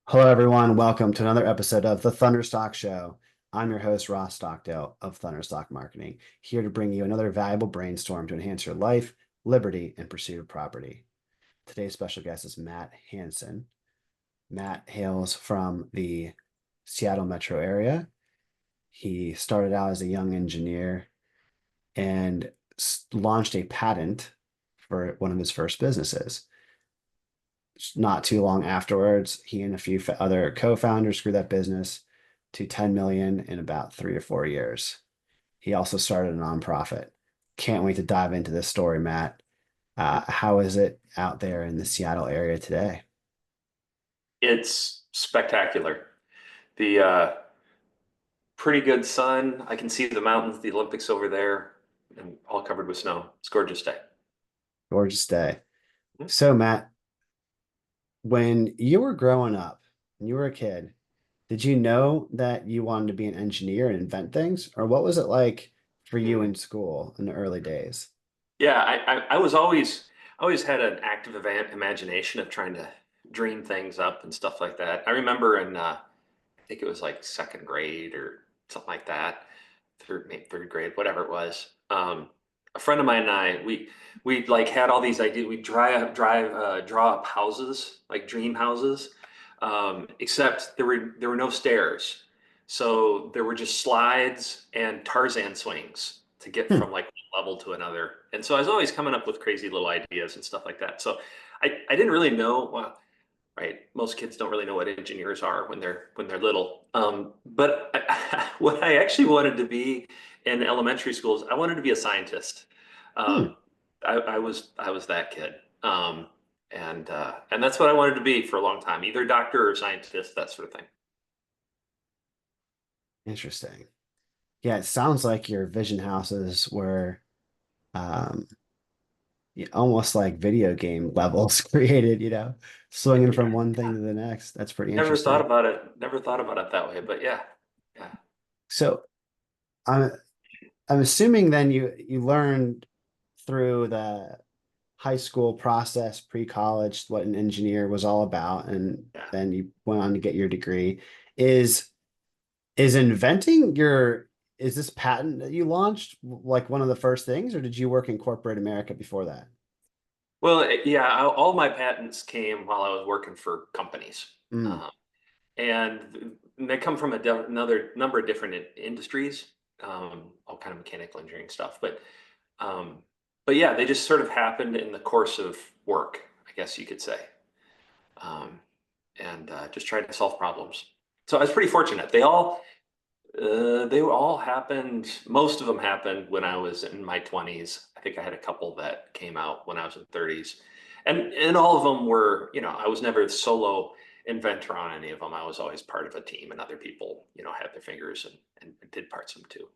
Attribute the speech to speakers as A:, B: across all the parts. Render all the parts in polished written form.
A: Hello, everyone. Welcome to another episode of the Thunderstock Show. I'm your host, Ross Stockdale of Thunderstock Marketing, here to bring you another valuable brainstorm to enhance your life, liberty, and pursuit of property. Today's special guest is Matt Hansen. Matt hails from the Seattle metro area. He started out as a young engineer and launched a patent for one of his first businesses. Not too long afterwards, he and a few other co-founders grew that business to 10 million in about 3 to 4 years. He also started a nonprofit. Can't wait to dive into this story, Matt. How is it out there in the Seattle area today?
B: It's spectacular. The pretty good sun. I can see the mountains, the Olympics over there, and all covered with snow. It's a gorgeous day.
A: Gorgeous day.
B: Mhm.
A: So, Matt, when you were growing up, when you were a kid, did you know that you wanted to be an engineer and invent things? Or what was it like for you in school in the early days?
B: Yeah, I was always had an active imagination of trying to dream things up and stuff like that. I remember in I think it was like second grade or something like that, maybe third grade, whatever it was. A friend of mine and we like had all these ideas. We draw up houses, like dream houses, except there were no stairs, so there were just slides and Tarzan swings to get
A: Hmm.
B: from like one level to another. And so I was always coming up with crazy little ideas and stuff like that. So I didn't really know. Well, right? Most kids don't really know what engineers are when they're little. But what I actually wanted to be in elementary schools, I wanted to be a scientist.
A: Hmm.
B: Um, I was that kid, and that's what I wanted to be for a long time, either doctor or scientist, that sort of thing.
A: Interesting. Yeah, it sounds like your vision houses were um, almost like video game levels created, swinging from one thing to the next. That's pretty
B: Never thought
A: interesting.
B: about it. Never thought about it that way, but yeah, yeah.
A: So I'm I'm assuming then you learned through the high school process, pre-college, what an engineer was all about, and
B: Yeah.
A: then you went on to get your degree. Is is inventing your is this patent that you launched like one of the first things, or did you work in corporate America before that?
B: Well, yeah. All my patents came while I was working for companies.
A: Mm.
B: Um, and they come from another number of different industries, all kind of mechanical engineering stuff. Um, but yeah, they just sort of happened in the course of work, I guess you could say, um, and just trying to solve problems. So I was pretty fortunate. They all happened. Most of them happened when I was in my 20s. I think I had a couple that came out when I was in 30s, and all of them were, I was never the solo inventor on any of them. I was always part of a team, and other people, had their fingers and did parts of them too.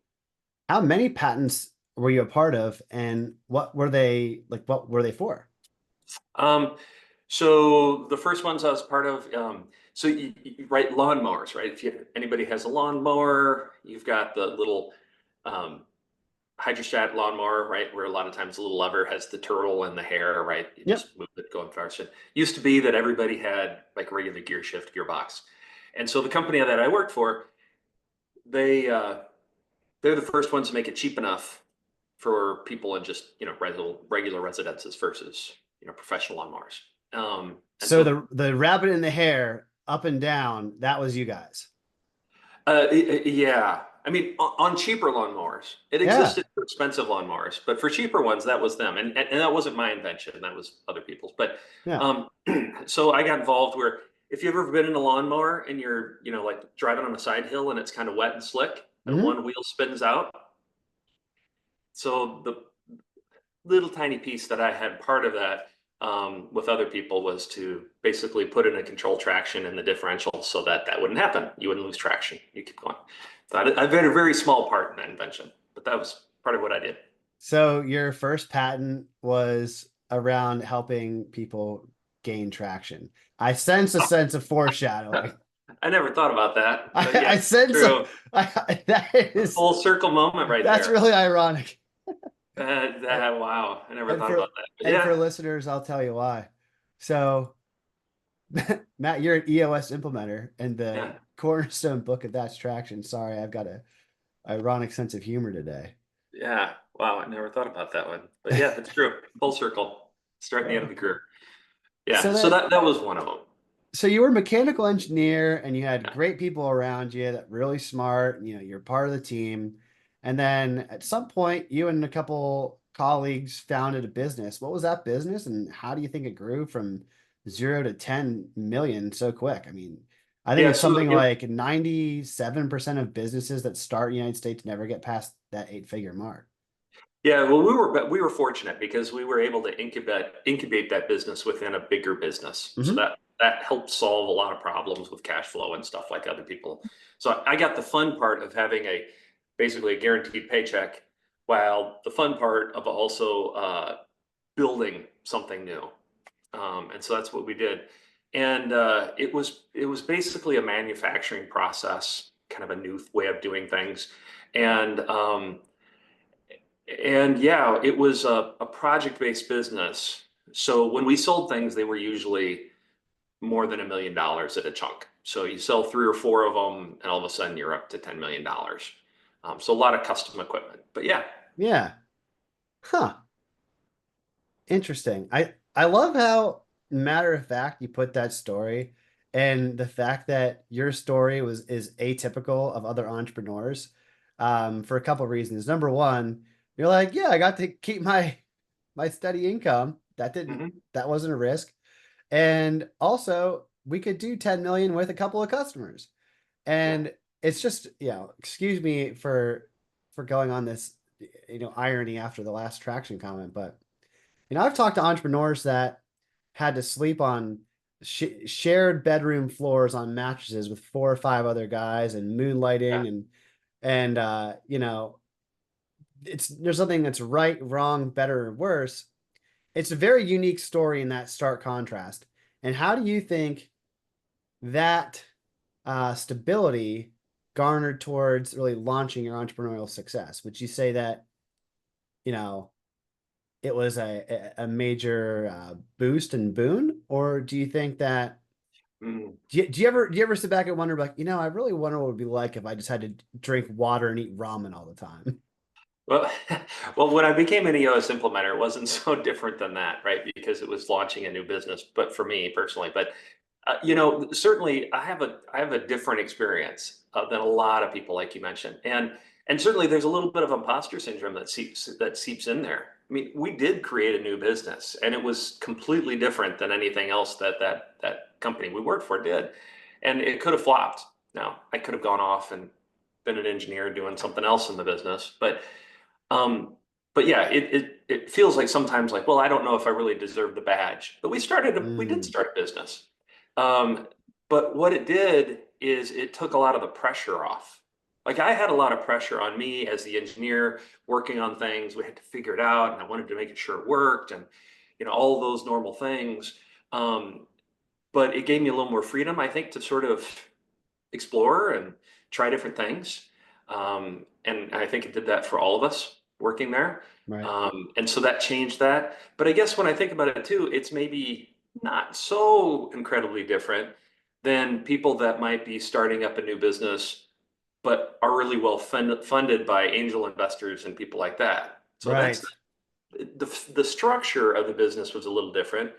A: How many patents were you a part of, and what were they like? What were they for?
B: Um, so the first ones I was part of, so right, lawnmowers, right? If anybody has a lawnmower, you've got the little um, hydrostat lawnmower, right? Where a lot of times the little lever has the turtle and the hair, right? You
A: Yep.
B: just move it going faster. Used to be that everybody had like a regular gear shift gearbox. And so the company that I worked for, they they're the first ones to make it cheap enough for people in just regular residences versus professional lawnmowers. And
A: So
B: so
A: the rabbit in the hair, up and down, that was you guys.
B: yeah, I mean, on cheaper lawnmowers, it
A: Yeah.
B: existed for expensive lawnmowers, but for cheaper ones, that was them, and that wasn't my invention. That was other people's. But
A: Yeah.
B: um, so I got involved where if you've ever been in a lawnmower and you're, like driving on a side hill and it's kind of wet and slick, and
A: Hmm.
B: one wheel spins out, so the little tiny piece that I had part of that with other people was to basically put in a control traction in the differential so that that wouldn't happen. You wouldn't lose traction. You keep going. So I've had a very small part in that invention, but that was part of what I did.
A: So your first patent was around helping people gain traction. I sense a
B: Oh,
A: sense of foreshadowing.
B: I never thought about that, but
A: I
B: yeah,
A: sense
B: true.
A: that
B: A
A: is
B: full circle moment right
A: that's
B: there.
A: really ironic.
B: Wow, I never
A: And
B: thought
A: for
B: about that. But
A: and
B: yeah,
A: for listeners, I'll tell you why. So Matt, you're an EOS implementer, and the
B: Yeah.
A: cornerstone book of that's traction. Sorry, I've got a ironic sense of humor today.
B: Yeah. Wow. I never thought about that one. But yeah, that's true. Full circle. Start the end of
A: Uh,
B: the career.
A: so
B: Yeah. So
A: that
B: that was one of them.
A: so you were a mechanical engineer and you had
B: Yeah.
A: great people around you that really smart, you're part of the team. And then at some point you and a couple colleagues founded a business. What was that business and how do you think it grew from 0 to 10 million so quick? I mean, I think
B: Yeah.
A: it's
B: So
A: something like 97% of businesses that start in the United States never get past that 8-figure mark.
B: yeah, well, we were fortunate because we were able to incubate that business within a bigger business. So
A: Hmm.
B: that helped solve a lot of problems with cash flow and stuff like other people. So I got the fun part of having a basically a guaranteed paycheck, while the fun part of also building something new. And so that's what we did. And it was basically a manufacturing process, kind of a new way of doing things. And and yeah, it was a project-based business. So when we sold things, they were usually more than $1 million at a chunk. So you sell three or four of them, and all of a sudden you're up to $10 million. So a lot of custom equipment. But yeah.
A: Yeah. Huh. Interesting. I love how matter of fact you put that story and the fact that your story is atypical of other entrepreneurs for a couple of reasons. Number one, you're like, yeah, I got to keep my steady income.
B: Mhm.
A: That wasn't a risk. And also, we could do 10 million with a couple of customers.
B: Yeah.
A: And it's just, excuse me for going on this, irony after the last traction comment, but I've talked to entrepreneurs that had to sleep on shared bedroom floors on mattresses with 4 or 5 other guys and
B: Yeah.
A: moonlighting and it's there's something that's right, wrong, better, or worse. It's a very unique story in that stark contrast. And how do you think that stability garnered towards really launching your entrepreneurial success? Would you say that, you know, it was a major boost and boon, or do you think that
B: Mm.
A: do you ever sit back and wonder like I really wonder what it would be like if I just had to drink water and eat ramen all the time?
B: Well, well, when I became an EOS implementer, it wasn't so different than that, right? Because it was launching a new business, but for me personally. But certainly I have a different experience than a lot of people, like you mentioned, and certainly there's a little bit of imposter syndrome that seeps in there. I mean, we did create a new business, and it was completely different than anything else that company we worked for did, and it could have flopped. Now, I could have gone off and been an engineer doing something else in the business, um, but yeah, it feels like sometimes like, well, I don't know if I really deserve the badge. But we did
A: Mm,
B: start a business. Um, but what it did is it took a lot of the pressure off. Like I had a lot of pressure on me as the engineer working on things. We had to figure it out, and I wanted to make sure it worked, and all those normal things. Um, but it gave me a little more freedom, I think, to sort of explore and try different things. And I think it did that for all of us working there.
A: right.
B: And so that changed that. But I guess when I think about it too, it's maybe not so incredibly different than people that might be starting up a new business, but are really well funded by angel investors and people like that. So that's
A: Right.
B: the structure of the business was a little different,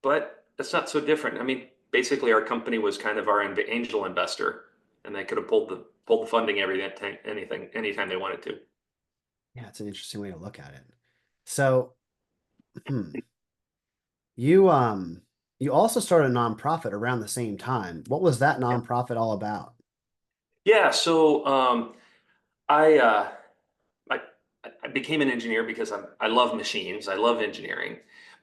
B: but it's not so different. I mean, basically, our company was kind of our angel investor, and they could have pulled the funding anytime they wanted to.
A: Yeah, it's an interesting way to look at it. So, hmm, you also started a nonprofit around the same time. What was that
B: Yeah,
A: nonprofit all about?
B: yeah. So I, uh, I I became an engineer because I love machines. I love engineering.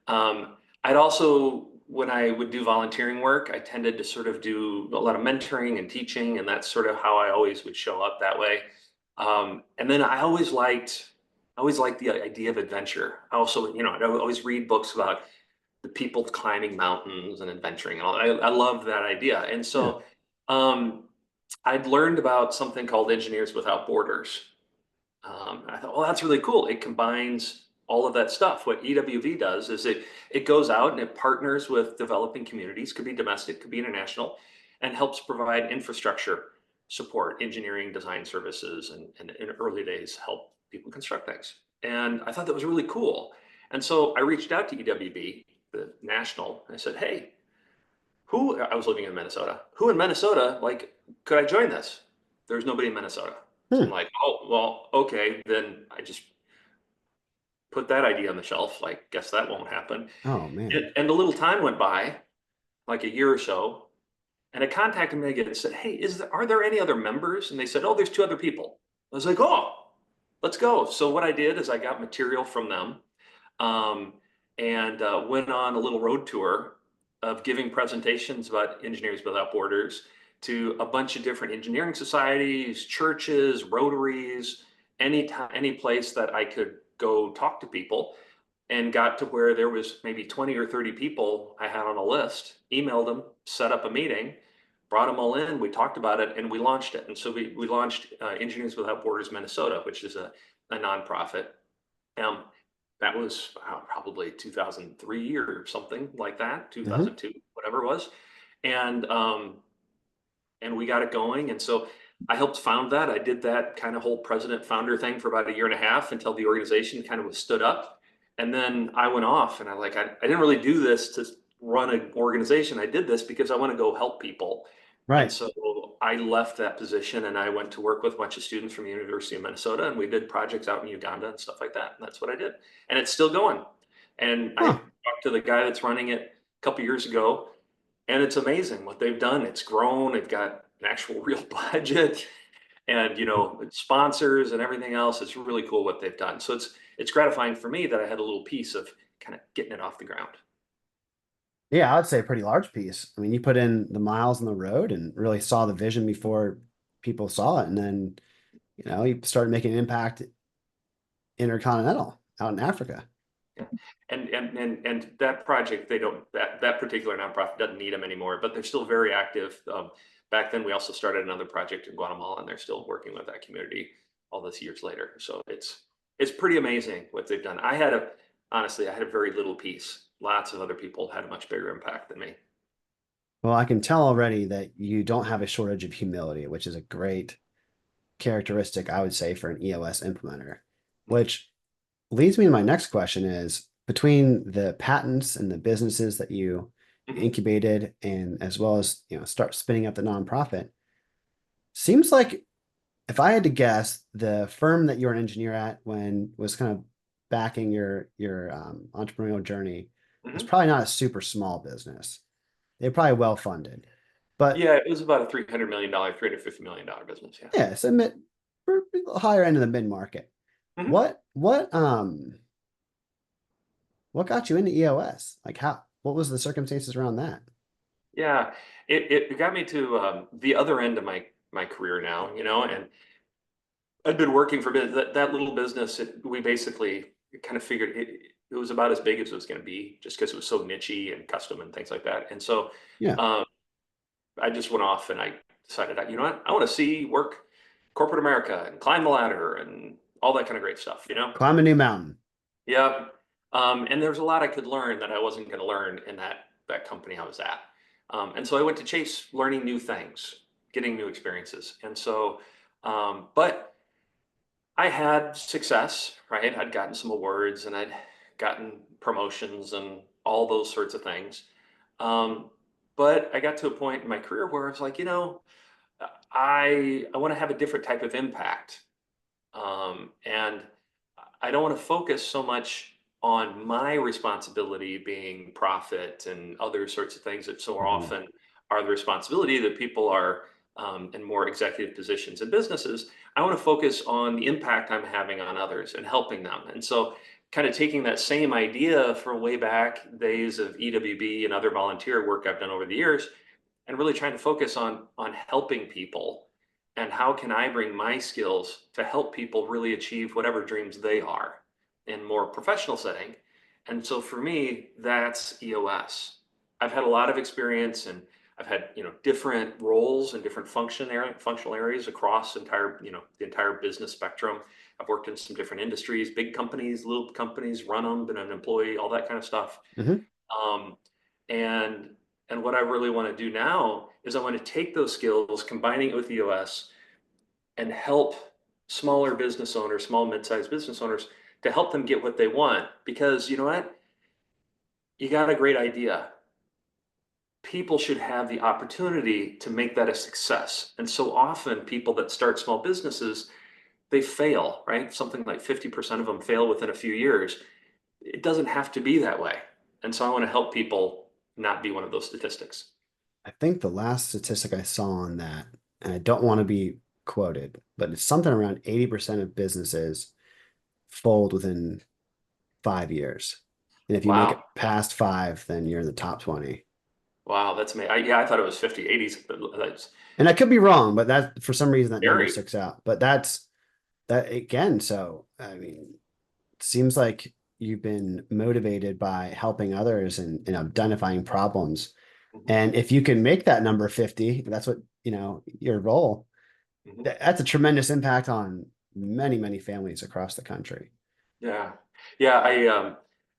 B: I'd also, when I would do volunteering work, I tended to sort of do a lot of mentoring and teaching, and that's sort of how I always would show up that way. And then I always liked the idea of adventure. I also, I'd always read books about the people climbing mountains and adventuring and all. I love that idea. And
A: Yeah.
B: so I'd learned about something called Engineers Without Borders. I thought, well, that's really cool. It combines all of that stuff. What EWV does is it goes out and it partners with developing communities, could be domestic, could be international, and helps provide infrastructure support, engineering, design services, and in early days help people construct things. And I thought that was really cool. And so I reached out to EWB, the national, and I said, hey, who I was living in Minnesota. Who in Minnesota, like, could I join this? There's nobody in Minnesota. So I'm
A: Hmm.
B: like, oh, well, okay. Then I just put that idea on the shelf. Like, guess that won't happen.
A: Oh man.
B: And a little time went by, like a year or so, and I contacted me again and said, hey, are there any other members? And they said, oh, there's two other people. I was like, oh, let's go. So what I did is I got material from them, um, and went on a little road tour of giving presentations about Engineers Without Borders to a bunch of different engineering societies, churches, rotaries, any place that I could go talk to people, and got to where there was maybe 20 or 30 people I had on a list, emailed them, set up a meeting, brought them all in, we talked about it, and we launched it. And so we launched Engineers Without Borders Minnesota, which is a nonprofit. Um, that was probably 2003 or something like that,
A: Hmm.
B: 2002, whatever it was. And and we got it going. And so I helped found that. I did that kind of whole president founder thing for about a year and a half until the organization kind of was stood up. And then I went off and I didn't really do this to run an organization. I did this because I want to go help people. And
A: Right.
B: so I left that position and I went to work with a bunch of students from the University of Minnesota, and we did projects out in Uganda and stuff like that. And that's what I did. And it's still going. And I
A: Huh.
B: talked to the guy that's running it a couple years ago, and it's amazing what they've done. It's grown. They've got an actual real budget and sponsors and everything else. It's really cool what they've done. So it's gratifying for me that I had a little piece of kind of getting it off the ground.
A: Yeah, I would say a pretty large piece. I mean, you put in the miles on the road and really saw the vision before people saw it, and then you started making an impact intercontinental out in Africa.
B: Yeah. And that project, they don't that particular nonprofit doesn't need them anymore, but they're still very active. Back then, we also started another project in Guatemala, and they're still working with that community all this years later. So it's pretty amazing what they've done. Honestly, I had a very little piece. Lots of other people had a much bigger impact than me.
A: Well, I can tell already that you don't have a shortage of humility, which is a great characteristic, I would say, for an EOS implementer, which leads me to my next question is between the patents and the businesses that you
B: Mhm.
A: incubated and as well as start spinning up the nonprofit, seems like if I had to guess, the firm that you were an engineer at when was kind of backing your entrepreneurial journey was
B: Mhm.
A: probably not a super small business. They're probably well funded. But
B: Yeah, it was about a $300 million, $350 million business. Yeah.
A: yeah, it's a mid higher end of the mid market.
B: Mhm.
A: What got you into EOS? Like what was the circumstances around that?
B: Yeah, it got me to the other end of my career now, and I'd been working for that little business. We basically kind of figured it was about as big as it was going to be, just because it was so nichey and custom and things like that. And so
A: Yeah.
B: um, I just went off and I decided, you know what, I want to work corporate America and climb the ladder and all that kind of great stuff.
A: Climb a new mountain.
B: Yeah. And there's a lot I could learn that I wasn't going to learn in that company I was at. And so I went to chase learning new things, getting new experiences. And so, but I had success, right? I'd gotten some awards and I'd gotten promotions and all those sorts of things. Um, but I got to a point in my career where I was like, I want to have a different type of impact. And I don't want to focus so much on my responsibility being profit and other sorts of things that so
A: Mhm.
B: often are the responsibility that people are in more executive positions in businesses. I want to focus on the impact I'm having on others and helping them. And so, kind of taking that same idea from way back days of EWB and other volunteer work I've done over the years, and really trying to focus on helping people and how can I bring my skills to help people really achieve whatever dreams they are in more professional setting. And so for me, that's EOS. I've had a lot of experience in I've had, different roles and different functional areas across the entire business spectrum. I've worked in some different industries, big companies, little companies, run them, been an employee, all that kind of stuff.
A: Hmm.
B: Um, and and what I really want to do now is I want to take those skills, combining it with EOS, and help smaller business owners, small mid-sized business owners, to help them get what they want. Because you know what? You got a great idea. People should have the opportunity to make that a success. And so often people that start small businesses, they fail, right? Something like 50% of them fail within a few years. It doesn't have to be that way. And so I want to help people not be one of those statistics.
A: I think the last statistic I saw on that, and I don't want to be quoted, but it's something around 80% of businesses fold within 5 years. And if you make
B: Wow.
A: it past five, then you're in the top 20.
B: Wow. That's me. Yeah, I thought it was 50, 80s, but that's
A: And I could be wrong, but that for some reason that number
B: very.
A: sticks out. But that's that again. So, I mean, it seems like you've been motivated by helping others and identifying problems.
B: Mhm,
A: And if you can make that number 50, that's what, your role,
B: mhm.
A: that's a tremendous impact on many, many families across the country.
B: Yeah. Yeah.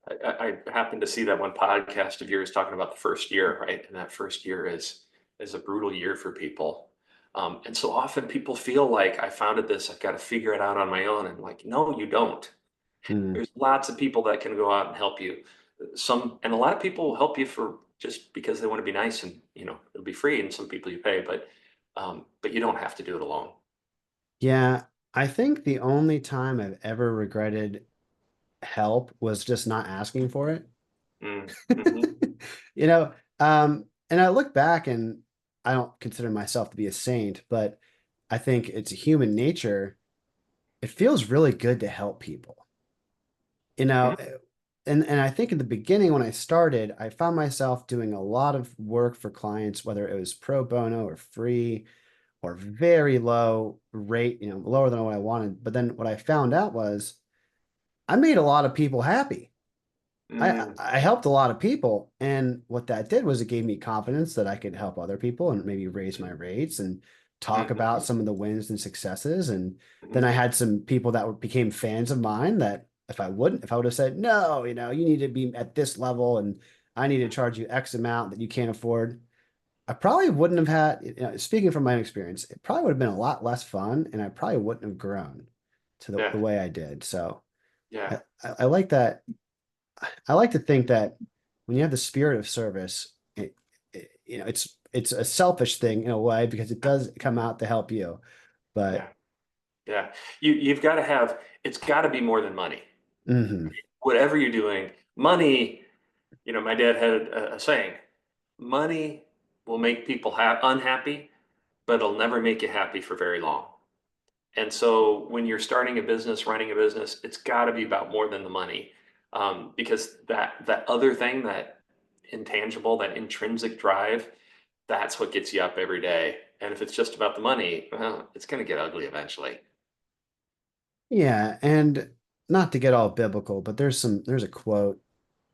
B: I happened to see that one podcast of yours talking about the first year, right? And that first year is a brutal year for people. And so often people feel like I founded this, I've got to figure it out on my own. And like, no, you don't.
A: Mm.
B: There's lots of people that can go out and help you. And a lot of people will help you for just because they want to be nice, and it'll be free. And some people you pay, but you don't have to do it alone.
A: Yeah, I think the only time I've ever regretted help was just not asking for it.
B: Mm, hmm.
A: You know, and I look back and I don't consider myself to be a saint, but I think it's human nature. It feels really good to help people, you know,
B: Hmm.
A: and I think in the beginning when I started, I found myself doing a lot of work for clients, whether it was pro bono or free or very low rate, lower than what I wanted. But then what I found out was I made a lot of people happy.
B: Mm,
A: I helped a lot of people, and what that did was it gave me confidence that I could help other people and maybe raise my rates and talk about
B: hmm.
A: some of the wins and successes. And then
B: Hmm.
A: I had some people that became fans of mine that if I would have said, no, you need to be at this level and I need to charge you X amount that you can't afford, I probably wouldn't have had, speaking from my own experience, it probably would have been a lot less fun and I probably wouldn't have grown to the
B: Yeah,
A: way I did. So
B: yeah,
A: I like that. I like to think that when you have the spirit of service, it's a selfish thing in a way because it does come out to help you.
B: yeah,
A: But
B: yeah. You've got to have. It's got to be more than money.
A: mhm.
B: Whatever you're doing, money. My dad had a saying: "Money will make people unhappy, but it'll never make you happy for very long." And so, when you're starting a business, running a business, it's got to be about more than the money, because that other thing, that intangible, that intrinsic drive, that's what gets you up every day. And if it's just about the money, well, it's going to get ugly eventually.
A: Yeah, and not to get all biblical, but there's a quote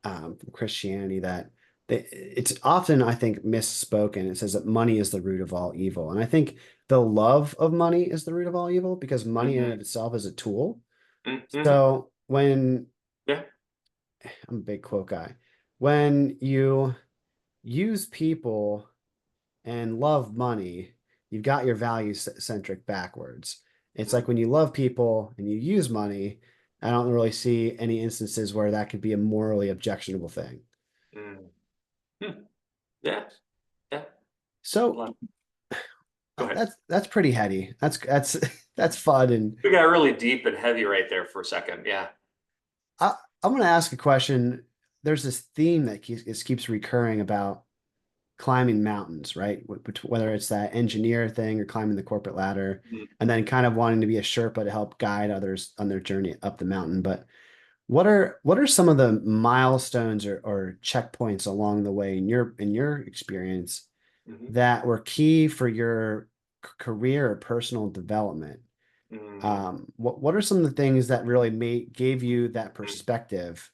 A: from Christianity that it's often, I think, misspoken. It says that money is the root of all evil. And I think the love of money is the root of all evil because money in and
B: Hmm.
A: of itself is a tool.
B: Hmm.
A: So when
B: Yeah.
A: I'm a big quote guy, when you use people and love money, you've got your value centric backwards. It's like
B: Mm,
A: when you love people and you use money, I don't really see any instances where that could be a morally objectionable thing.
B: mm, hmm. Yeah. Yeah.
A: So
B: Go ahead.
A: that's pretty heady. That's that's fun. And
B: We got really deep and heavy right there for a second. Yeah.
A: I, I'm going to ask a question. There's this theme that keeps recurring about climbing mountains, right? Whether it's that engineer thing or climbing the corporate ladder, and then
B: Mm-hmm.
A: kind of wanting to be a Sherpa to help guide others on their journey up the mountain. But what are some of the milestones or checkpoints along the way in your experience
B: Hmm.
A: that were key for your career or personal development?
B: Mm-hmm.
A: What are some of the things that really gave you that perspective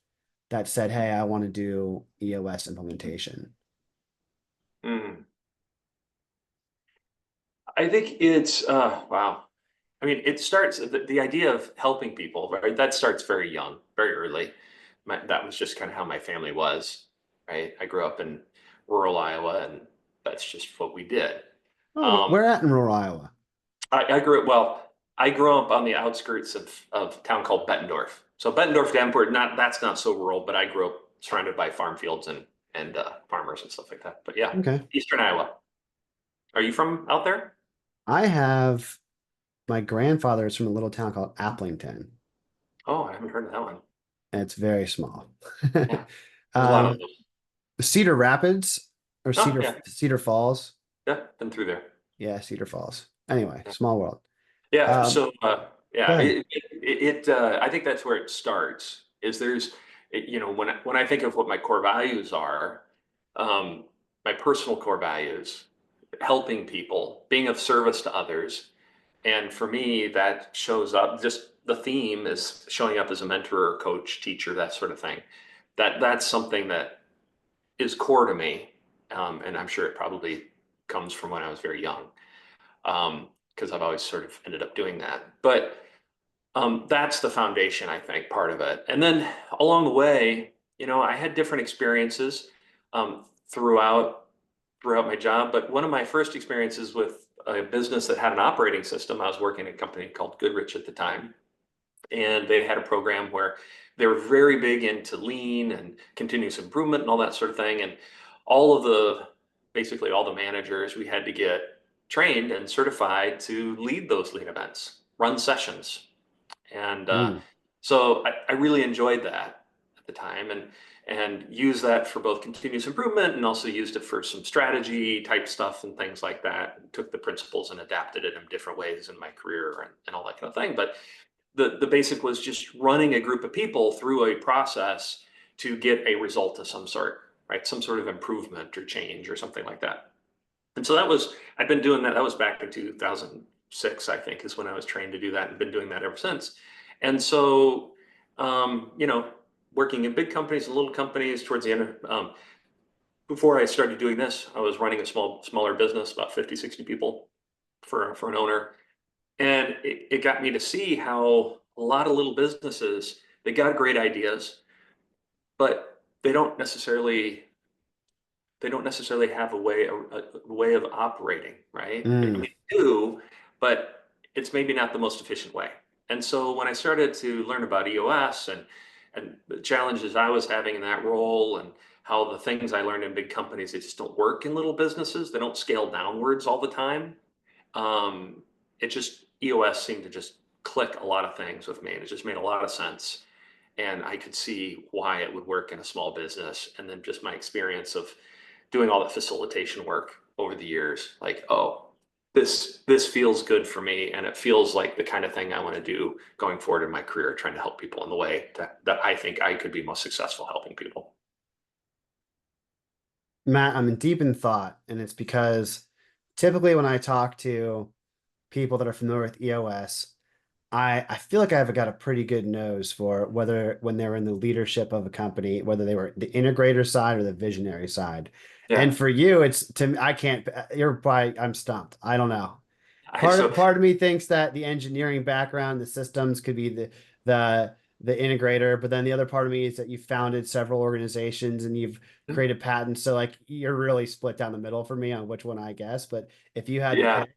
A: that said, "Hey, I want to do EOS implementation"?
B: Mm-hmm. I think it's wow. I mean, it starts the idea of helping people, right? That starts very young, very early. That was just kind of how my family was, right? I grew up in rural Iowa, and that's just what we did.
A: Oh,
B: Um,
A: where at in rural Iowa?
B: I grew up well. I grew up on the outskirts of a town called Bettendorf. So Bettendorf, Davenport, not that's not so rural, but I grew up surrounded by farm fields and farmers and stuff like that. But yeah,
A: Okay.
B: Eastern Iowa. Are you from out there?
A: I have my grandfather is from a little town called Applington,
B: Oh, I haven't heard of that one.
A: and it's very small.
B: Yeah, there's a lot of
A: Um,
B: those.
A: Cedar Rapids or
B: Oh, yeah,
A: Cedar Falls.
B: yeah, been through there.
A: Yeah, Cedar Falls. Anyway,
B: Yeah,
A: small world.
B: yeah.
A: Um,
B: So,
A: Go
B: yeah,
A: ahead.
B: I think that's where it starts. Is there's, when I think of what my core values are, um, my personal core values, helping people, being of service to others, and for me, that shows up. Just the theme is showing up as a mentor or coach, teacher, that sort of thing. That's something that is core to me, and I'm sure it probably comes from when I was very young, because I've always sort of ended up doing that. But that's the foundation, I think, part of it. And then along the way, I had different experiences throughout my job. But one of my first experiences with a business that had an operating system, I was working at a company called Goodrich at the time, and they had a program where they were very big into lean and continuous improvement and all that sort of thing. And all of the basically all the managers, we had to get trained and certified to lead those lean events, run sessions. And
A: Mm.
B: so I really enjoyed that at the time, and used that for both continuous improvement, and also used it for some strategy type stuff and things like that. Took the principles and adapted it in different ways in my career, and all that kind of thing. But the basic was just running a group of people through a process to get a result of some sort, right? Some sort of improvement or change or something like that. And so I've been doing that. That was back in 2006, I think, is when I was trained to do that, and been doing that ever since. And so, um, you know, working in big companies and little companies towards the end before I started doing this, I was running a smaller business, about 50, 60 people for an owner. And it got me to see how a lot of little businesses, they got great ideas, but they don't necessarily have a way of operating, right? I
A: Mm.
B: mean, they do, but it's maybe not the most efficient way. And so when I started to learn about EOS and the challenges I was having in that role, and how the things I learned in big companies, they just don't work in little businesses. They don't scale downwards all the time. It just EOS seemed to just click a lot of things with me, and it just made a lot of sense. And I could see why it would work in a small business. And then just my experience of doing all the facilitation work over the years, like, oh, this feels good for me, and it feels like the kind of thing I want to do going forward in my career, trying to help people in the way that I think I could be most successful helping people.
A: Matt, I'm in deep in thought, and it's because typically when I talk to people that are familiar with EOS, I feel like I've got a pretty good nose for whether when they're in the leadership of a company, whether they were the integrator side or the visionary side.
B: Yeah.
A: And for you, it's to me, I can't, you're probably, I'm stumped. I don't know.
B: I
A: Part
B: so
A: part of me thinks that the engineering background, the systems could be the the integrator, but then the other part of me is that you founded several organizations and you've created patents. So like you're really split down the middle for me on which one I guess. But if you had to
B: yeah.
A: pick,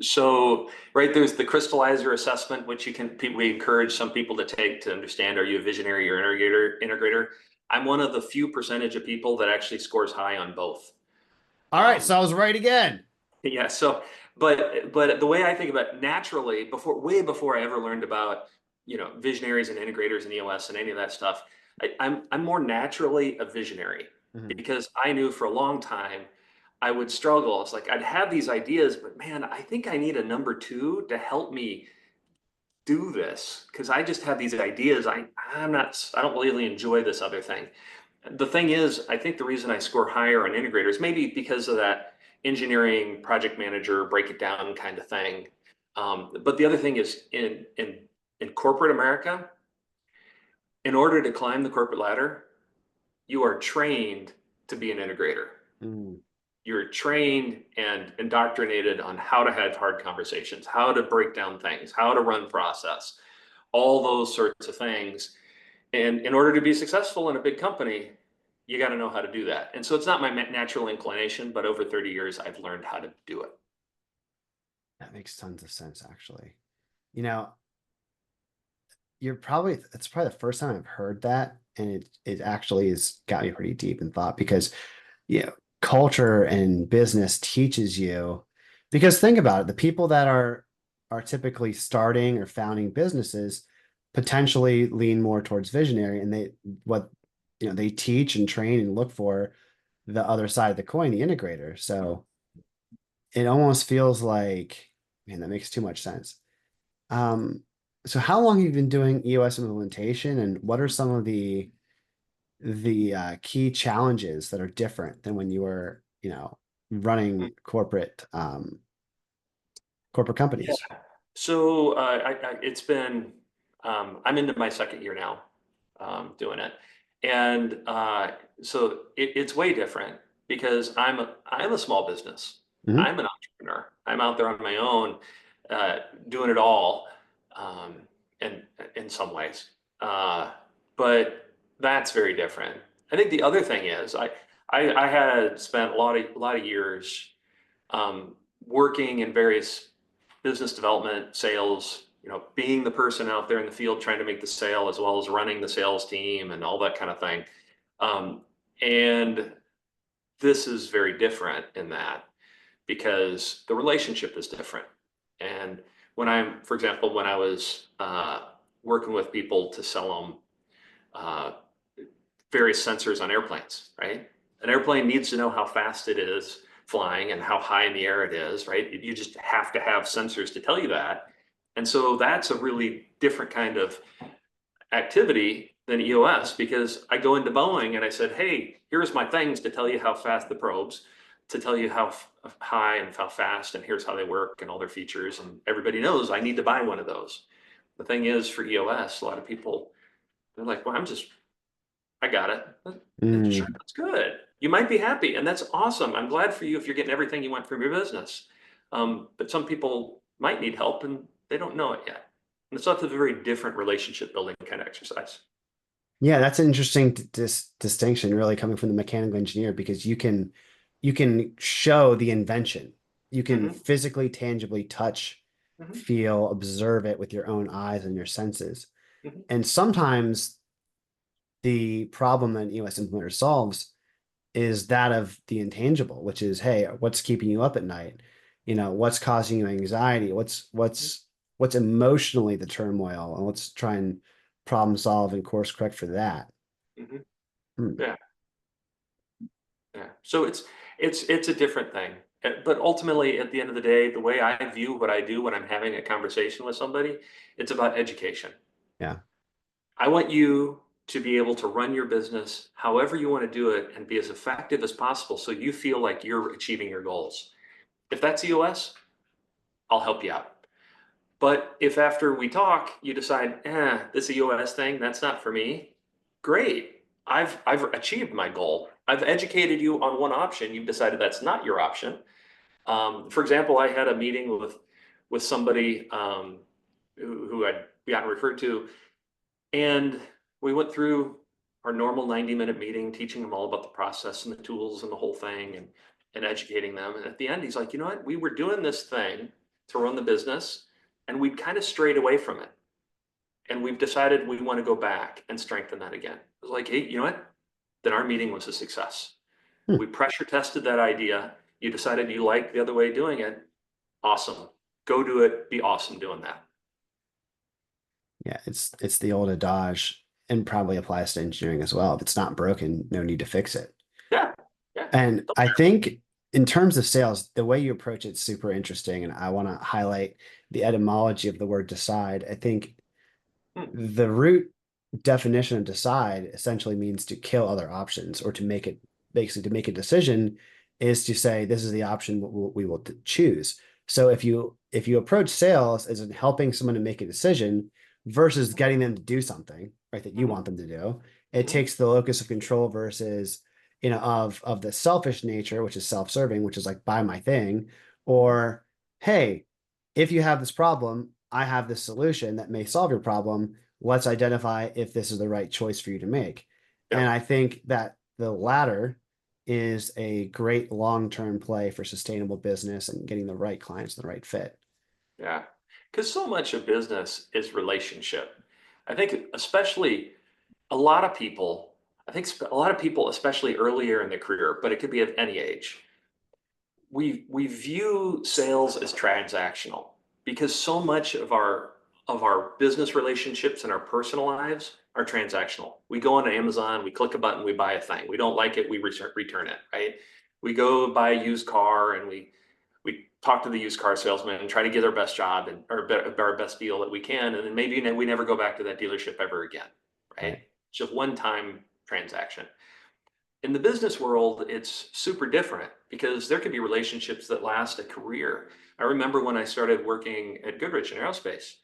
B: So, right, there's the crystallizer assessment, which we encourage some people to take to understand, are you a visionary or integrator? I'm one of the few percentage of people that actually scores high on both.
A: all right,
B: Um,
A: so I was right again.
B: yeah, so, but the way I think about it, naturally, way before I ever learned about, visionaries and integrators and EOS and any of that stuff, I'm more naturally a visionary,
A: Mhm.
B: because I knew for a long time I would struggle. It's like I'd have these ideas, but man, I think I need a number two to help me do this, because I just have these ideas. I don't really enjoy this other thing. The thing is, I think the reason I score higher on integrators, maybe because of that engineering project manager, break it down kind of thing. But the other thing is, in corporate America, in order to climb the corporate ladder, you are trained to be an integrator.
A: Mm.
B: you're trained and indoctrinated on how to have hard conversations, how to break down things, how to run process, all those sorts of things. And in order to be successful in a big company, you got to know how to do that. And so it's not my natural inclination, but over 30 years, I've learned how to do it.
A: That makes tons of sense, actually. You know, it's probably the first time I've heard that, and it actually has got me pretty deep in thought because you know, culture and business teaches you, because think about it, the people that are typically starting or founding businesses potentially lean more towards visionary, and what they teach and train and look for the other side of the coin, the integrator. So it almost feels like, man, that makes too much sense. Um, so how long have you been doing EOS implementation, and what are some of the key challenges that are different than when you were, running corporate
B: Yeah.
A: companies?
B: So it's been, I'm into my second year now doing it. And so it's way different because I'm a small business.
A: Hmm.
B: I'm an entrepreneur. I'm out there on my own, uh, doing it all, um, and in some ways. But that's very different. I think the other thing is I had spent a lot of years um, working in various business development, sales, being the person out there in the field trying to make the sale as well as running the sales team and all that kind of thing. Um, and this is very different in that because the relationship is different. And for example, when I was working with people to sell them uh, various sensors on airplanes, right? An airplane needs to know how fast it is flying and how high in the air it is, right? You just have to have sensors to tell you that. And so that's a really different kind of activity than EOS because I go into Boeing and I said, hey, here's my things to tell you how fast the probes, to tell you how high and how fast, and here's how they work and all their features. And everybody knows I need to buy one of those. The thing is for EOS, a lot of people, they're like, well, I got it. And sure,
A: Mm,
B: that's good. You might be happy, and that's awesome. I'm glad for you if you're getting everything you want from your business. But some people might need help and they don't know it yet. And it's not a very different relationship building kind of exercise.
A: yeah, that's an interesting distinction, really coming from the mechanical engineer, because you can show the invention. You can
B: Hmm.
A: physically, tangibly touch,
B: Hmm.
A: feel, observe it with your own eyes and your senses.
B: Hmm.
A: And sometimes the problem that EOS implementer solves is that of the intangible, which is, hey, what's keeping you up at night? What's causing you anxiety? What's emotionally the turmoil? And let's try and problem solve and course correct for that.
B: Hmm.
A: Hmm.
B: Yeah, yeah. So it's a different thing. But ultimately, at the end of the day, the way I view what I do when I'm having a conversation with somebody, it's about education.
A: Yeah.
B: I want you to be able to run your business however you want to do it and be as effective as possible so you feel like you're achieving your goals. If that's EOS, I'll help you out. But if after we talk, you decide, this EOS thing, that's not for me, great. I've achieved my goal. I've educated you on one option. You've decided that's not your option. For example, I had a meeting with somebody who I'd gotten referred to, and we went through our normal 90-minute meeting, teaching them all about the process and the tools and the whole thing and educating them. And at the end, he's like, you know what? We were doing this thing to run the business and we'd kind of strayed away from it. And we've decided we want to go back and strengthen that again. I was like, hey, you know what? Then our meeting was a success.
A: Hmm.
B: We pressure tested that idea. You decided you liked the other way of doing it. Awesome. Go do it. Be awesome doing that.
A: Yeah, it's the old adage, and probably applies to engineering as well. If it's not broken, no need to fix it.
B: Yeah. Yeah.
A: And I think in terms of sales, the way you approach it's super interesting. And I want to highlight the etymology of the word decide. I think
B: Hmm.
A: the root definition of decide essentially means to kill other options, or to make it, basically to make a decision is to say this is the option we will choose. So if you approach sales as in helping someone to make a decision versus getting them to do something, right, that you
B: Hmm.
A: want them to do, it
B: Hmm.
A: takes the locus of control versus of the selfish nature, which is self-serving, which is like buy my thing, or hey, if you have this problem, I have this solution that may solve your problem. Let's identify if this is the right choice for you to make. And
B: Yep.
A: I think that the latter is a great long-term play for sustainable business and getting the right clients and the right fit.
B: Yeah. Because so much of business is relationship. I think, especially a lot of people, I think a lot of people, especially earlier in the career, but it could be at any age, we view sales as transactional because so much of our business relationships and our personal lives are transactional. We go on Amazon, we click a button, we buy a thing. We don't like it, we return it, right? We go buy a used car and we talk to the used car salesman and try to get our best job and our best deal that we can, and then maybe we never go back to that dealership ever again, right?
A: Right.
B: Just one time transaction. In the business world, it's super different because there can be relationships that last a career. I remember when I started working at Goodrich in aerospace,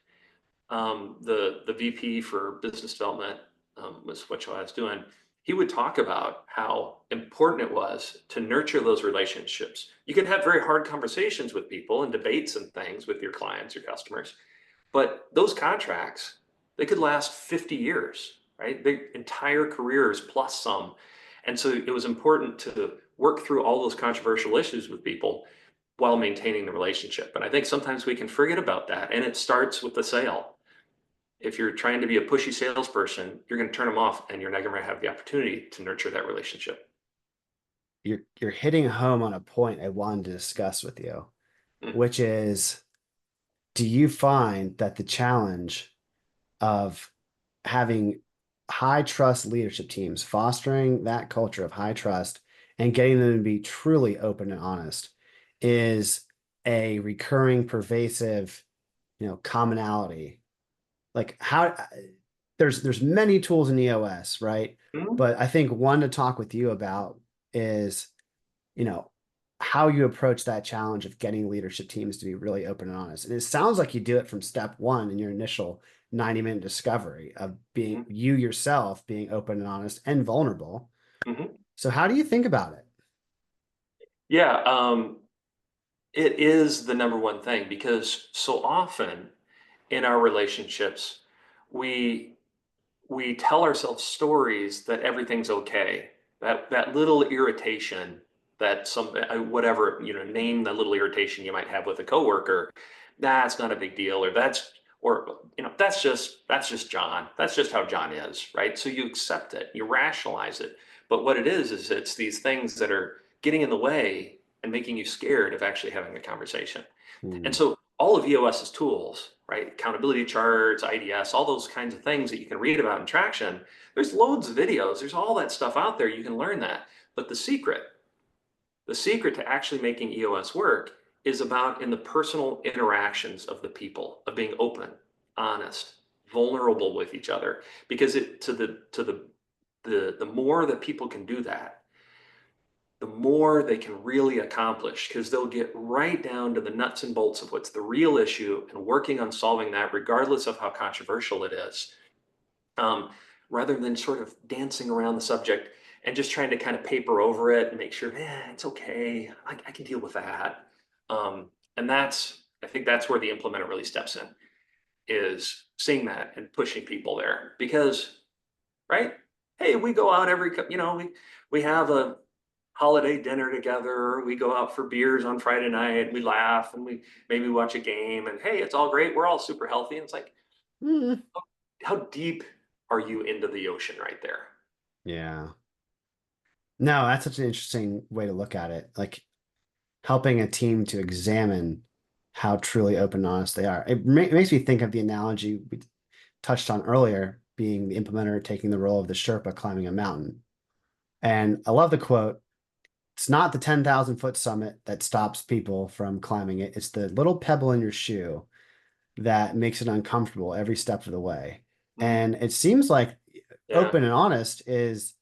B: the VP for business development was what I was doing. He would talk about how important it was to nurture those relationships. You can have very hard conversations with people and debates and things with your clients, your customers, but those contracts, they could last 50 years, right? The entire careers plus some. And so it was important to work through all those controversial issues with people while maintaining the relationship. And I think sometimes we can forget about that. And it starts with the sale. If you're trying to be a pushy salesperson, you're going to turn them off and you're not going to have the opportunity to nurture that relationship.
A: You're hitting home on a point I wanted to discuss with you,
B: Mm.
A: which is, do you find that the challenge of having high trust leadership teams, fostering that culture of high trust and getting them to be truly open and honest is a recurring, pervasive, commonality? Like how there's many tools in EOS, right?
B: Mhm.
A: But I think one to talk with you about is, you know, how you approach that challenge of getting leadership teams to be really open and honest. And it sounds like you do it from step one in your initial 90-minute discovery of being
B: Mhm.
A: you yourself being open and honest and vulnerable.
B: Mhm.
A: So how do you think about it?
B: Yeah, it is the number one thing because so often in our relationships, we we tell ourselves stories that everything's okay. That little irritation that whatever, name the little irritation you might have with a coworker, that's not a big deal, or that's just John. That's just how John is, right? So you accept it, you rationalize it. But what it is it's these things that are getting in the way and making you scared of actually having the conversation. And
A: Hmm.
B: so all of EOS's tools, right? Accountability charts, IDS, all those kinds of things that you can read about in traction. There's loads of videos. There's all that stuff out there. You can learn that. But the secret to actually making EOS work is about in the personal interactions of the people, of being open, honest, vulnerable with each other. Because it to the more that people can do that, the more they can really accomplish because they'll get right down to the nuts and bolts of what's the real issue and working on solving that, regardless of how controversial it is, um, rather than sort of dancing around the subject and just trying to kind of paper over it and make sure, it's okay. I can deal with that. And I think that's where the implementer really steps in, is seeing that and pushing people there because, right? Hey, we go out we have a holiday dinner together. We go out for beers on Friday night. We laugh and we maybe watch a game. And hey, it's all great. We're all super healthy. And it's like,
A: Hmm.
B: how deep are you into the ocean right there?
A: Yeah. No, that's such an interesting way to look at it. Like helping a team to examine how truly open and honest they are. It makes me think of the analogy we touched on earlier, being the implementer taking the role of the Sherpa climbing a mountain. And I love the quote. It's not the 10,000-foot summit that stops people from climbing it. It's the little pebble in your shoe that makes it uncomfortable every step of the way.
B: Mm,
A: And it seems like
B: yeah,
A: open and honest is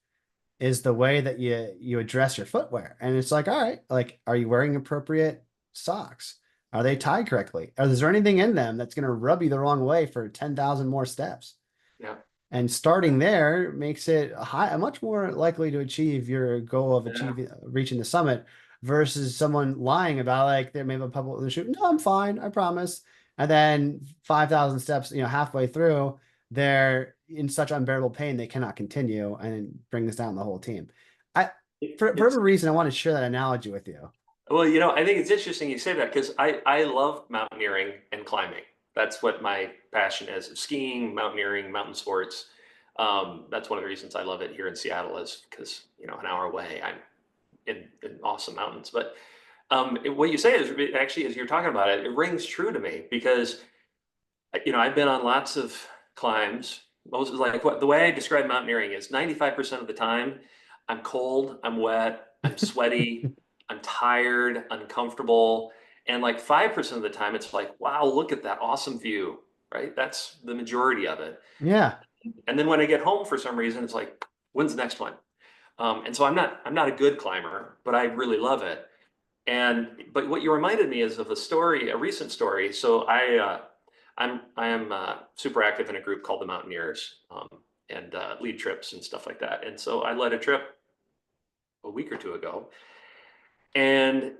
A: the way that you address your footwear. And it's like, all right, like, are you wearing appropriate socks? Are they tied correctly? Is there anything in them that's going to rub you the wrong way for 10,000 more steps?
B: yeah.
A: And starting there makes it much more likely to achieve your goal of
B: Yeah.
A: achieving reaching the summit versus someone lying about like they may have a public shoot. No, I'm fine, I promise. And then 5,000 steps, halfway through, they're in such unbearable pain they cannot continue and bring this down the whole team. I for
B: It's
A: whatever reason, I want to share that analogy with you.
B: Well, I think it's interesting you say that because I love mountaineering and climbing. That's what my passion is: skiing, mountaineering, mountain sports. That's one of the reasons I love it here in Seattle is because an hour away I'm in awesome mountains. But what you say is actually, as you're talking about it, it rings true to me because I've been on lots of climbs. Most like what the way I describe mountaineering is 95% of the time, I'm cold, I'm wet, I'm sweaty, I'm tired, uncomfortable. And like 5% of the time, it's like, wow, look at that awesome view, right? That's the majority of it.
A: Yeah.
B: And then when I get home for some reason, it's like, when's the next one? And so I'm not a good climber, but I really love it. But what you reminded me is of a story, a recent story. So I am super active in a group called the Mountaineers, and lead trips and stuff like that. And so I led a trip a week or two ago, and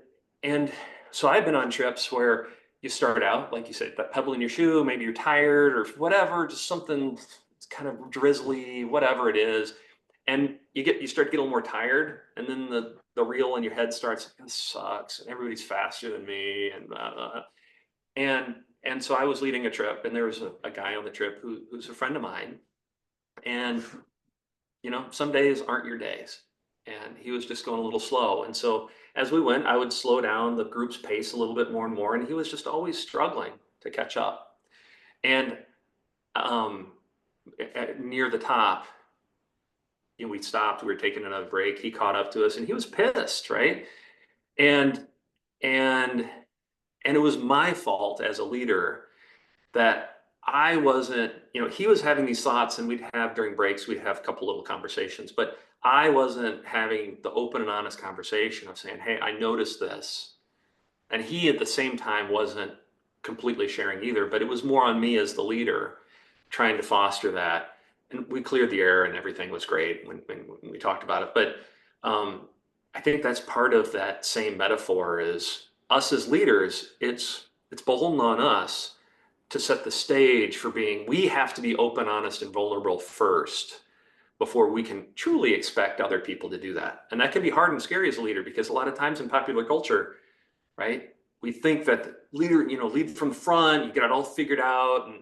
B: and so I've been on trips where you start out, like you said, that pebble in your shoe, maybe you're tired or whatever, just something kind of drizzly, whatever it is, and you start to get a little more tired, and then the reel in your head starts, this sucks, and everybody's faster than me, and blah, blah, blah. And so I was leading a trip, and there was a guy on the trip who's a friend of mine, and some days aren't your days, and he was just going a little slow, and so as we went, I would slow down the group's pace a little bit more and more, and he was just always struggling to catch up. And um, near the top, we stopped, we were taking another break. He caught up to us, and he was pissed, right? And and and it was my fault as a leader that I wasn't, he was having these thoughts, and we'd have during breaks, we'd have a couple little conversations, but I wasn't having the open and honest conversation of saying, hey, I noticed this. And he at the same time wasn't completely sharing either, but it was more on me as the leader trying to foster that. And we cleared the air and everything was great when we talked about it. But I think that's part of that same metaphor is us as leaders, it's beholden on us to set the stage for we have to be open, honest, and vulnerable first before we can truly expect other people to do that. And that can be hard and scary as a leader because a lot of times in popular culture, right, we think that the leader, lead from the front, you get it all figured out. And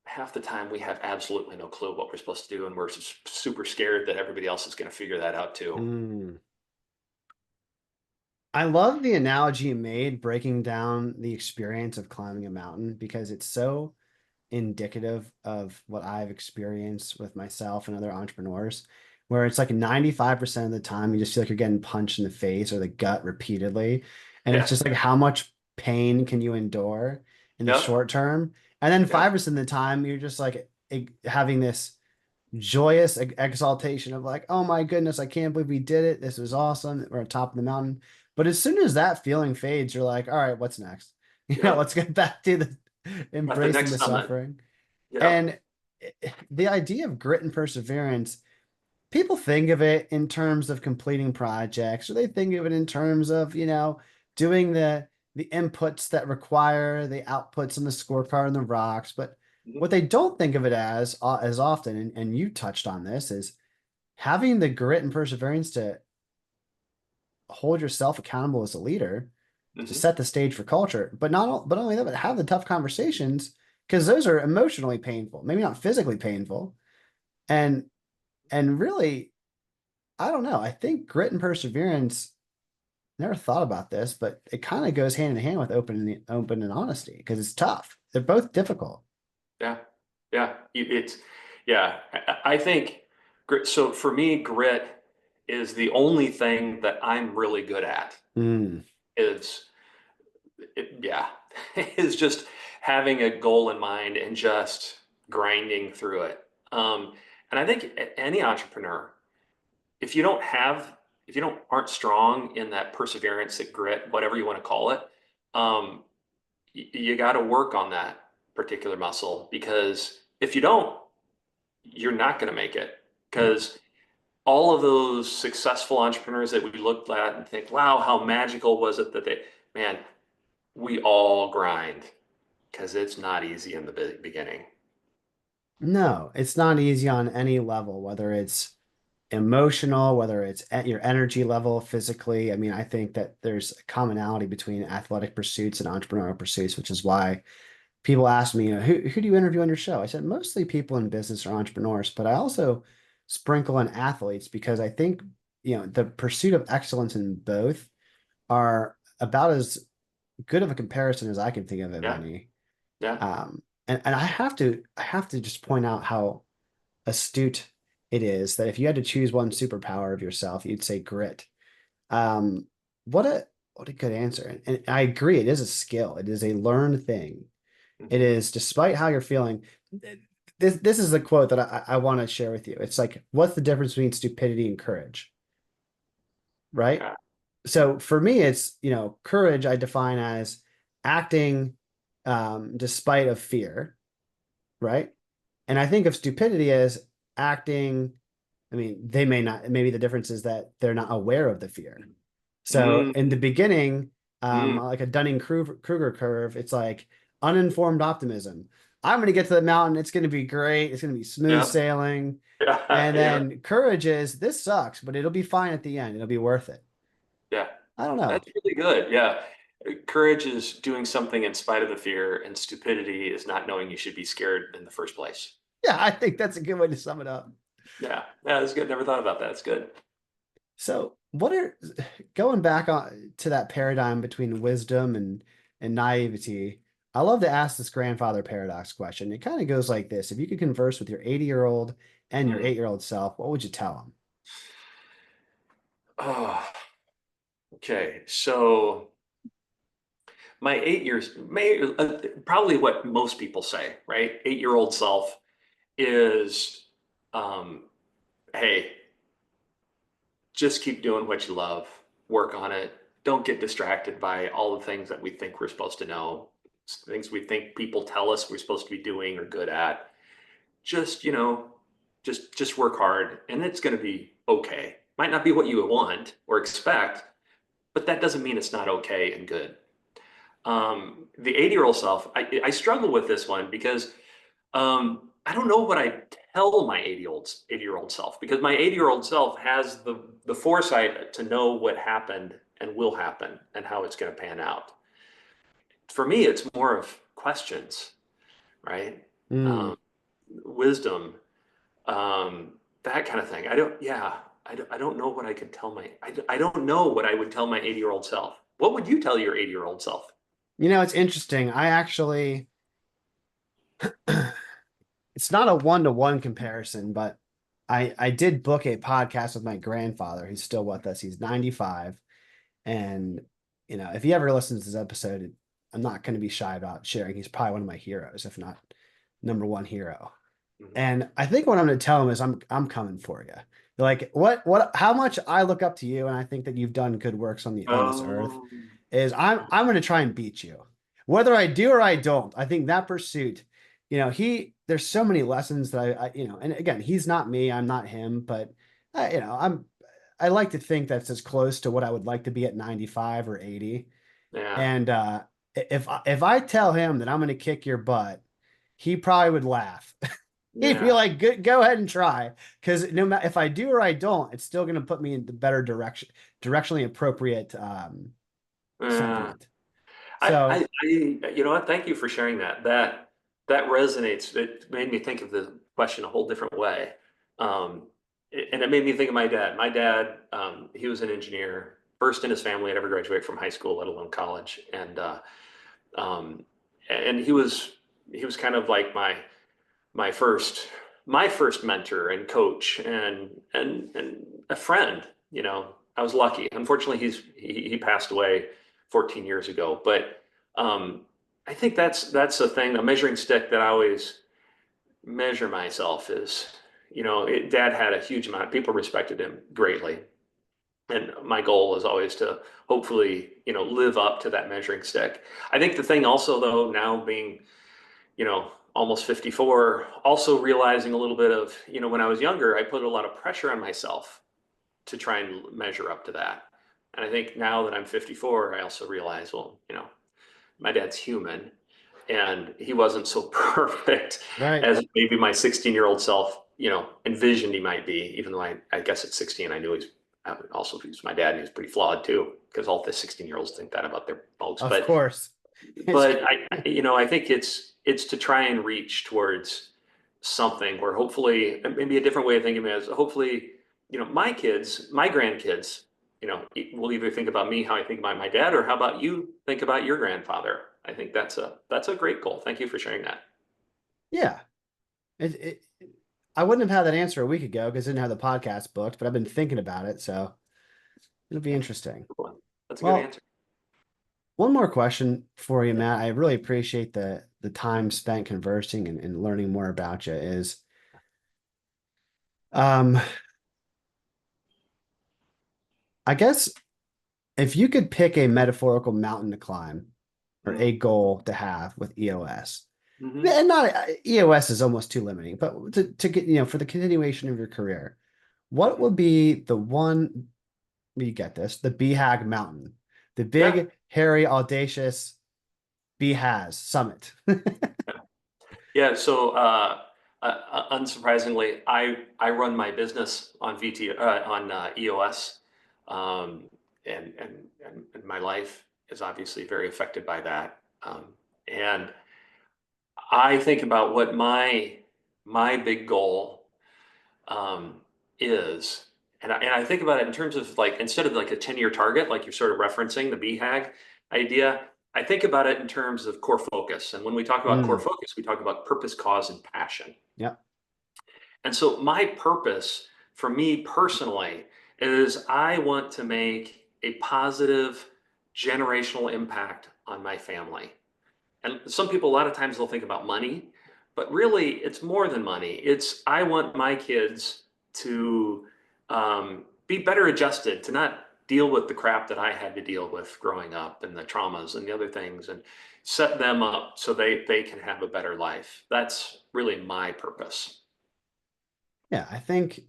B: half the time we have absolutely no clue what we're supposed to do. And we're super scared that everybody else is going to figure that out too.
A: Mm. I love the analogy you made breaking down the experience of climbing a mountain because it's so indicative of what I've experienced with myself and other entrepreneurs, where it's like 95% of the time you just feel like you're getting punched in the face or the gut repeatedly. And it's just
B: Yes.
A: like how much pain can you endure in the
B: Yep.
A: short term? And then
B: Yep.
A: 5% of the time you're just like having this joyous exaltation of like, oh my goodness, I can't believe we did it. This was awesome. We're on top of the mountain. But as soon as that feeling fades, you're like, all right, what's next? Let's
B: Yep.
A: get back to the
B: At the
A: embracing
B: next
A: the
B: summit.
A: suffering.
B: Yep.
A: And the idea of grit and perseverance, people think of it in terms of completing projects, or they think of it in terms of, doing the inputs that require the outputs on the scorecard and the rocks. But
B: Mhm.
A: what they don't think of it as often, and you touched on this, is having the grit and perseverance to hold yourself accountable as a leader, to
B: Mhm.
A: set the stage for culture, but only that, but have the tough conversations because those are emotionally painful, maybe not physically painful. And really, I don't know. I think grit and perseverance, never thought about this, but it kind of goes hand in hand with open and honesty because it's tough. They're both difficult.
B: Yeah. Yeah. Yeah. I think grit. So for me, grit is the only thing that I'm really good at
A: Mm,
B: is yeah, is just having a goal in mind and just grinding through it. And I think any entrepreneur, if you don't have, if you don't aren't strong in that perseverance, that grit, whatever you want to call it, um, you got to work on that particular muscle because if you don't, you're not going to make it,
A: No.
B: because all of those successful entrepreneurs that we looked at and think, wow, how magical was it that man, we all grind, because it's not easy in the beginning.
A: No, it's not easy on any level, whether it's emotional, whether it's at your energy level, physically. I mean, I think that there's a commonality between athletic pursuits and entrepreneurial pursuits, which is why people ask me, who do you interview on your show? I said, mostly people in business or entrepreneurs, but I also sprinkle in athletes because I think, the pursuit of excellence in both are about as good of a comparison as I can think of
B: Yeah,
A: any.
B: yeah.
A: And I have to just point out how astute it is that if you had to choose one superpower of yourself, you'd say grit. Um, what a what a good answer. And I agree, it is a skill. It is a learned thing. It
B: Hmm.
A: is, despite how you're feeling. This is the quote that I want to share with you. It's like, what's the difference between stupidity and courage? Right?
B: Yeah.
A: So for me, it's, courage I define as acting despite of fear, right? And I think of stupidity as acting. I mean, they may not, maybe the difference is that they're not aware of the fear. So in the
B: Mm,
A: beginning,
B: mm,
A: like a Dunning-Kruger curve, it's like uninformed optimism. I'm going to get to the mountain. It's going to be great. It's going to be smooth
B: yeah,
A: sailing.
B: yeah,
A: And
B: yeah,
A: then courage is, this sucks, but it'll be fine at the end. It'll be worth it.
B: yeah.
A: I don't know.
B: That's really good. Yeah. Courage is doing something in spite of the fear, and stupidity is not knowing you should be scared in the first place.
A: Yeah, I think that's a good way to sum it up.
B: Yeah. Yeah, that's good. Never thought about that. It's good.
A: So, what are going back on to that paradigm between wisdom and naivety? I love to ask this grandfather paradox question. It kind of goes like this: if you could converse with your 80-year-old and your
B: Mm.
A: 8-year-old self, what would you tell them?
B: Oh, okay. So my 8 years, probably what most people say, right? 8-year-old self is, um, hey, just keep doing what you love, work on it. Don't get distracted by all the things that we think we're supposed to know, things we think people tell us we're supposed to be doing or good at. Just, just work hard, and it's going to be okay. Might not be what you want or expect, but that doesn't mean it's not okay and good. The 80-year-old self, I struggle with this one because I don't know what I tell my 80-year-old self, because my 80-year-old self has the foresight to know what happened and will happen and how it's going to pan out. For me, it's more of questions, right?
A: Hmm.
B: Um, wisdom, that kind of thing. I don't, yeah, I don't know what I could tell I don't know what I would tell my 80-year-old self. What would you tell your 80-year-old self?
A: It's interesting. I actually, it's not a one-to-one comparison, but I did book a podcast with my grandfather. He's still with us. He's 95. And, if he ever listens to this episode, I'm not going to be shy about sharing. He's probably one of my heroes, if not number one hero.
B: Mhm.
A: And I think what I'm going to tell him is I'm coming for you. Like, how much I look up to you, and I think that you've done good works on this earth,
B: Oh,
A: is I'm going to try and beat you, whether I do or I don't. I think that pursuit, there's so many lessons that and again, he's not me, I'm not him, but I like to think that's as close to what I would like to be at 95 or 80.
B: yeah,
A: And if I tell him that I'm going to kick your butt, he probably would laugh. He'd be
B: yeah.
A: like, go ahead and try. Because no matter if I do or I don't, it's still going to put me in the better directionally appropriate
B: Yeah.
A: sentiment. So,
B: You know what? Thank you for sharing that. That resonates. It made me think of the question a whole different way. And it made me think of my dad. My dad, he was an engineer, first in his family to ever graduate from high school, let alone college. Um, and he was kind of like my first my first mentor and coach and a friend. I was lucky. Unfortunately, he passed away 14 years ago. But I think that's a thing, a measuring stick that I always measure myself is. Dad had a huge amount. People respected him greatly, and my goal is always to hopefully live up to that measuring stick. I think the thing also, though, now being almost 54, also realizing a little bit of, when I was younger, I put a lot of pressure on myself to try and measure up to that. And I think now that I'm 54, I also realize, well, my dad's human and he wasn't so perfect
A: Right.
B: as maybe my 16-year-old self, envisioned he might be, even though I guess at 16, I knew he's my dad and he was pretty flawed too, because all the 16-year-olds think that about their folks.
A: Of course. It's
B: But I think it's to try and reach towards something where hopefully, maybe a different way of thinking of it is hopefully, my kids, my grandkids, will either think about me how I think about my dad, or how about you think about your grandfather. I think that's a great goal. Thank you for sharing that.
A: yeah. It I wouldn't have had that answer a week ago because I didn't have the podcast booked, but I've been thinking about it, so it'll be interesting.
B: Cool. That's a good
A: Well,
B: answer.
A: one more question for you,
B: Yeah.
A: Matt. I really appreciate the time spent conversing and learning more about you. Is um I guess if you could pick a metaphorical mountain to climb or a goal to have with EOS,
B: Mm-hmm.
A: and not EOS is almost too limiting, but to get, for the continuation of your career, what
B: Hmm.
A: would be the one, you get this, the BHAG mountain, the
B: Yeah.
A: big, hairy, audacious BHAS summit?
B: Yeah. So, unsurprisingly, I run my business on on EOS, um, and my life is obviously very affected by that. And I think about what my big goal um, is, and I think about it in terms of, like, instead of like a 10-year target, like you're sort of referencing the BHAG idea. I think about it in terms of core focus. And when we talk about core
A: Mm,
B: focus, we talk about purpose, cause, and passion.
A: yep.
B: And so my purpose for me personally is I want to make a positive generational impact on my family. And some people, a lot of times, they'll think about money, but really it's more than money. It's, I want my kids to be better adjusted, to not deal with the crap that I had to deal with growing up and the traumas and the other things, and set them up so they can have a better life. That's really my purpose.
A: Yeah, I think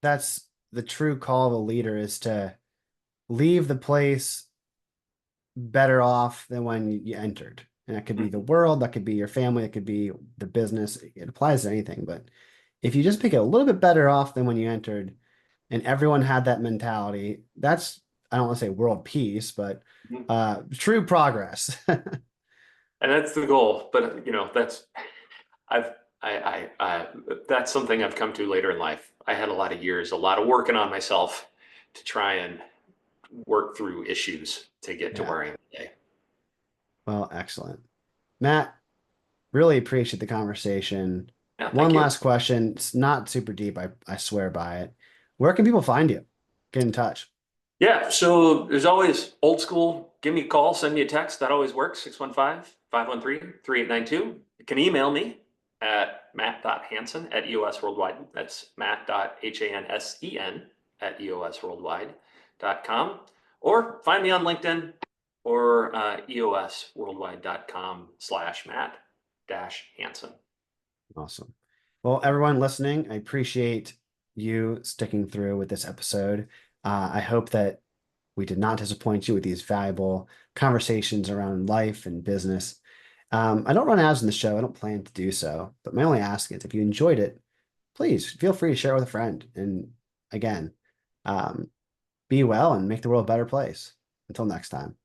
A: that's the true call of a leader, is to leave the place better off than when you entered. And that could be the
B: Mhm.
A: world, that could be your family, it could be the business. It applies to anything. But if you just pick it a little bit better off than when you entered, and everyone had that mentality, that's, I don't want to say world peace, but
B: Mhm.
A: true progress.
B: And that's the goal. But that's I've I that's something I've come to later in life. I had a lot of years, a lot of working on myself to try and work through issues to get to
A: Yeah.
B: where I am today.
A: Well, excellent. Matt, really appreciate the conversation.
B: Yeah, thank
A: One
B: you.
A: last question. It's not super deep, I swear by it. Where can people find you? Get in touch.
B: Yeah, so there's always old school. Give me a call, send me a text. That always works. 615-513-3892. You can email me at matt.hansen at EOS Worldwide. That's matt.hansen at eosworldwide.com. Or find me on LinkedIn, or eosworldwide.com/Matt-Hansen.
A: Awesome. Well, everyone listening, I appreciate you sticking through with this episode. I hope that we did not disappoint you with these valuable conversations around life and business. I don't run ads in the show. I don't plan to do so. But my only ask is, if you enjoyed it, please feel free to share it with a friend. And again, um, be well and make the world a better place. Until next time.